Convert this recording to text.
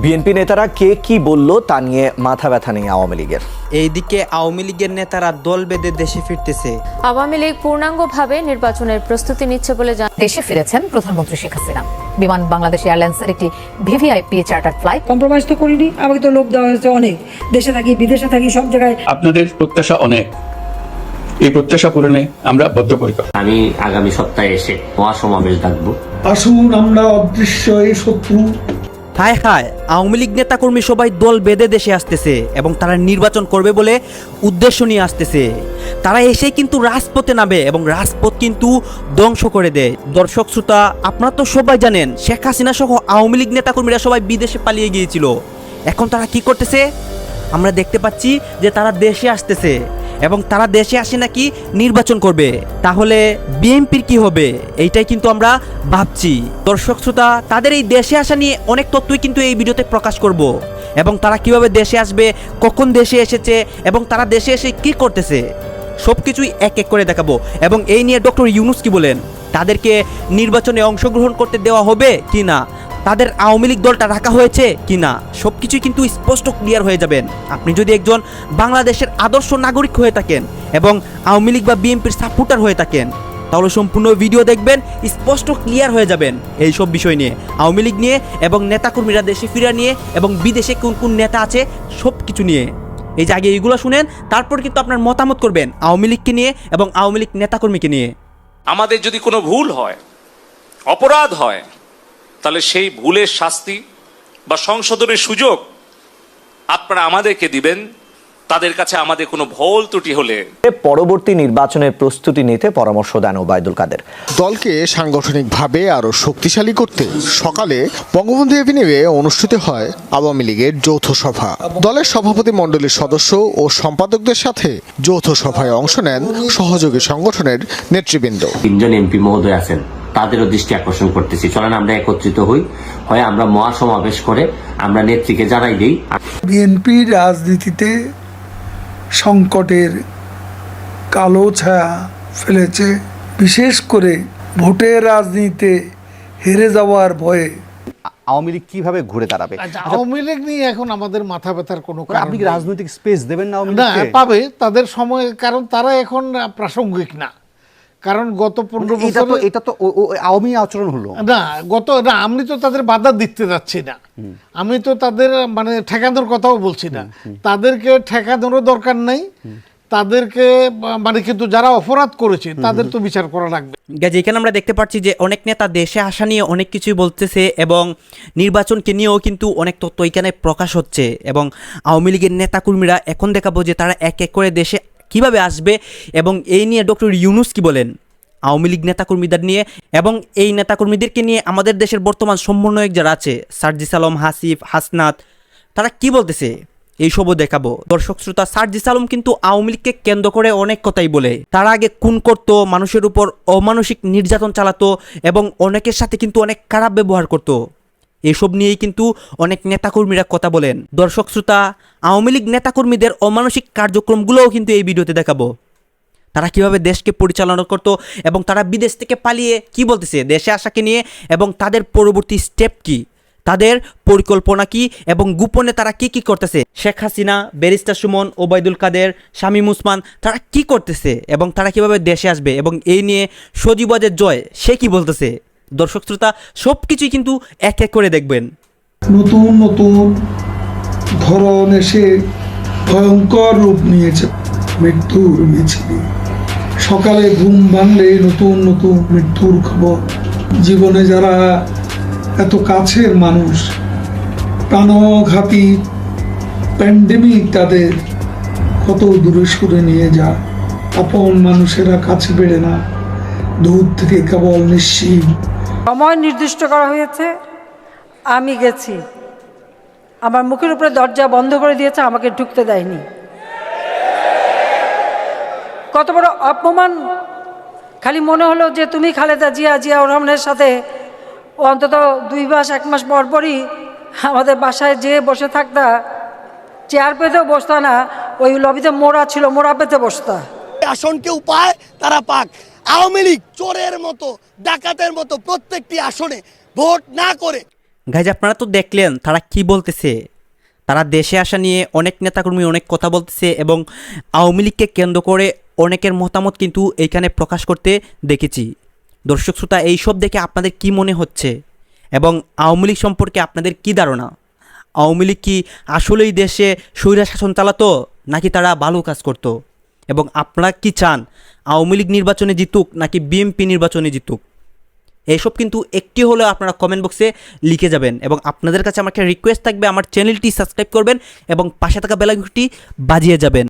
BNP নেতারা কে কি বলল তা নিয়ে মাথা ব্যথা নেই আওয়ামী লীগের। এইদিকে আওয়ামী লীগের নেতারা দল বেঁধে দেশে ফিরতেছে। আওয়ামী লীগ পূর্ণাঙ্গভাবে নির্বাচনের প্রস্তুতি নিচ্ছে বলে দেশে ফিরেছেন প্রধানমন্ত্রী শেখ হাসিনা। বিমান বাংলাদেশ এয়ারলাইন্সের একটি ভিভিআইপি চার্টার ফ্লাইট। কম্প্রোমাইজ তো করিনি, আমাকে তো লোক দেওয়া হয়েছে অনেক, দেশে থাকি বিদেশে থাকি সব জায়গায়। আপনাদের প্রত্যাশা অনেক, এই প্রত্যাশা পূরণে আমরা বদ্ধপরিকর। আমি আগামী সপ্তাহে এসে মহাসমাবেশ ডাকবো। আসুন আমরা অদৃশ্য এই শত্রু। হায় হায়, আওয়ামী লীগ নেতাকর্মী সবাই দল বেঁধে দেশে আসতেছে এবং তারা নির্বাচন করবে বলে উদ্দেশ্য নিয়ে আসতেছে। তারা এসে কিন্তু রাজপথে নামে এবং রাজপথ কিন্তু ধ্বংস করে দেয়। দর্শক শ্রোতা, আপনারা তো সবাই জানেন শেখ হাসিনা সহ আওয়ামী লীগ নেতাকর্মীরা সবাই বিদেশে পালিয়ে গিয়েছিল। এখন তারা কি করতেছে? আমরা দেখতে পাচ্ছি যে তারা দেশে আসতেছে এবং তারা দেশে আসে নাকি নির্বাচন করবে। তাহলে বিএনপির কি হবে? এইটাই কিন্তু আমরা ভাবছি। দর্শক শ্রোতা, তাদের এই দেশে আসা নিয়ে অনেক তথ্যই কিন্তু এই ভিডিওতে প্রকাশ করব এবং তারা কিভাবে দেশে আসবে, কখন দেশে এসেছে এবং তারা দেশে এসে কি করতেছে সব কিছুই এক এক করে দেখাবো। এবং এই নিয়ে ডক্টর ইউনূস কি বলেন, তাদেরকে নির্বাচনে অংশগ্রহণ করতে দেওয়া হবে কি না, তাদের আওয়ামী লীগ দলটা রাখা হয়েছে কি না, সব কিছুই কিন্তু স্পষ্ট ক্লিয়ার হয়ে যাবেন। আপনি যদি একজন বাংলাদেশের আদর্শ নাগরিক হয়ে থাকেন এবং আওয়ামী লীগ বা বিএনপির সাপোর্টার হয়ে থাকেন, তাহলে সম্পূর্ণ ভিডিও দেখবেন, স্পষ্ট ক্লিয়ার হয়ে যাবেন এই সব বিষয় নিয়ে, আওয়ামী লীগ নিয়ে এবং নেতাকর্মীরা দেশে ফিরা নিয়ে এবং বিদেশে কোন কোন নেতা আছে সব কিছু নিয়ে। এই যে আগে এইগুলো শুনেন, তারপর কিন্তু আপনার মতামত করবেন আওয়ামী লীগকে নিয়ে এবং আওয়ামী লীগ নেতাকর্মীকে নিয়ে। আমাদের যদি কোনো ভুল হয়, অপরাধ হয়, তাহলে সেই ভুলের শাস্তি বা সংশোধনের সুযোগ আপনারা আমাদেরকে দিবেন। তাদের কাছে আমাদের কোনো ভুল ত্রুটি হলে পরবর্তী নির্বাচনের প্রস্তুতি নিতে পরামর্শ দেন ওবায়দুল কাদের। দলকে সাংগঠনিকভাবে আরও শক্তিশালী করতে সকালে বঙ্গবন্ধু এভিনিউয়ে অনুষ্ঠিত হয় আওয়ামী লীগের যৌথ সভা। দলের সভাপতি মণ্ডলীর সদস্য ও সম্পাদকদের সাথে যৌথ সভায় অংশ নেন সহযোগী সংগঠনের নেতৃবৃন্দ। 3 জন এমপি মহোদয় আছেন, তাদেরও দৃষ্টি আকর্ষণ করতেছি। চলেন আমরা একত্রিত হই, হয় আমরা মহাসমাবেশ করে আমরা নেত্রীকে জানাই দিই। বিএনপি রাজনীতিতে সংকটের কালো ছায়া ফেলেছে, বিশেষ করে ভোটের রাজনীতিতে হেরে যাওয়ার ভয়ে। আওয়ামী লীগ কিভাবে ঘুরে দাঁড়াবে? আওয়ামী লীগ নিয়ে এখন আমাদের মাথা ব্যথার কোনো কারণ আপনি কি রাজনৈতিক স্পেস দেবেন না? না, পাবে তাদের সময়, কারণ তারা এখন প্রাসঙ্গিক না। কারণ গত 15 বছর এটা তো আওয়ামী আচরণ হলো না, আমি তো তাদের বাধা দিতে যাচ্ছি না, আমি তো তাদের মানে ঠেকানোর কথাও বলছি না। তাদেরকে ঠেকানোর দরকার নাই, তাদেরকে মানে কিন্তু যারা অপরাধ করেছে তাদের তো বিচার করা লাগবে। যেখানে আমরা দেখতে পাচ্ছি যে অনেক নেতা দেশে আসা নিয়ে অনেক কিছুই বলতেছে এবং নির্বাচনকে নিয়েও কিন্তু অনেক তথ্য এখানে প্রকাশ হচ্ছে এবং আওয়ামী লীগের নেতাকর্মীরা এখন দেখাবো যে তারা এক এক করে দেশে কিভাবে আসবে এবং এই নিয়ে ডক্টর ইউনূস কি বলেন আওয়ামী লীগ নেতাকর্মীদের নিয়ে এবং এই নেতাকর্মীদেরকে নিয়ে আমাদের দেশের বর্তমান সমন্বয়ক যারা আছে সার্জিস আলম, হাসিফ, হাসনাত, তারা কি বলতেছে এইসবও দেখাবো। দর্শক শ্রোতা, সার্জিস আলম কিন্তু আওয়ামী লীগকে কেন্দ্র করে অনেক কথাই বলে। তারা আগে খুন করতো, মানুষের উপর অমানসিক নির্যাতন চালাতো এবং অনেকের সাথে কিন্তু অনেক খারাপ ব্যবহার করতো। এসব নিয়েই কিন্তু অনেক নেতাকর্মীরা কথা বলেন। দর্শক শ্রোতা, আওয়ামী লীগ নেতাকর্মীদের অমানসিক কার্যক্রমগুলোও কিন্তু এই ভিডিওতে দেখাবো। তারা কিভাবে দেশকে পরিচালনা করতো এবং তারা বিদেশ থেকে পালিয়ে কি বলতেছে দেশে আসাকে নিয়ে এবং তাদের পরবর্তী স্টেপ কি, তাদের পরিকল্পনা কি এবং গোপনে তারা কি কি করতেছে। শেখ হাসিনা, ব্যারিস্টার সুমন, ওবায়দুল কাদের, শামীম ওসমান, তারা কি করতেছে এবং তারা কিভাবে দেশে আসবে এবং এই নিয়ে সজীবদের জয় সে কি বলতেছে। দর্শক শ্রোতা, সব কিছুই কিন্তু এক এক করে দেখবেন। নতুন নতুন ধরন এসে ভয়ঙ্কর রূপ নিয়েছে মৃত্যুর মিছিল। সকালে ঘুম ভাঙলে নতুন নতুন মৃত্যুর খবর। জীবনে যারা এত কাছের মানুষ, প্রাণঘাতী প্যান্ডেমিক তাদের কত দূরে সরে নিয়ে যায়। আপন মানুষেরা কাছে বেড়ে না, দূর থেকে কেবল নিশ্চিত। সময় নির্দিষ্ট করা হয়েছে, আমি গেছি, আমার মুখের উপরে দরজা বন্ধ করে দিয়েছে, আমাকে ঢুকতে দেয়নি। কত বড় অপমান! খালি মনে হলো যে তুমি খালেদা জিয়াউর রহমানের সাথে অন্তত 2 মাস 1 মাস পর পরই আমাদের বাসায় যেয়ে বসে থাকতা, চেয়ার পেতেও বসতা না, ওই লবিতে মোড়া ছিল, মোড়া পেতে বসতা। আসন কেউ পায় তারা পাক। আওয়ামী লীগ চোরের মতো, ডাকাতের মতো প্রত্যেকটি আসনে ভোট না করে গাইজ আপনারা তো দেখলেন তারা কি বলতেছে। তারা দেশে আসা নিয়ে অনেক নেতাকর্মী অনেক কথা বলতেছে এবং আওয়ামী লীগকে কেন্দ্র করে অনেকের মতামত কিন্তু এইখানে প্রকাশ করতে দেখেছি। দর্শক শ্রোতা, এইসব দেখে আপনাদের কি মনে হচ্ছে এবং আওয়ামী লীগ সম্পর্কে আপনাদের কি ধারণা? আওয়ামী লীগ কি আসলেই দেশে স্বৈরা শাসন চালাতো নাকি তারা ভালো কাজ করতো? এবং আপনারা কি চান আওয়ামী লীগ নির্বাচনে জিতুক নাকি বিএনপি নির্বাচনে জিতুক? এইসব কিন্তু একটি হলেও আপনারা কমেন্ট বক্সে লিখে যাবেন এবং আপনাদের কাছে আমার একটা রিকোয়েস্ট থাকবে, আমার চ্যানেলটি সাবস্ক্রাইব করবেন এবং পাশে থাকা বেল আইকনটি বাজিয়ে যাবেন।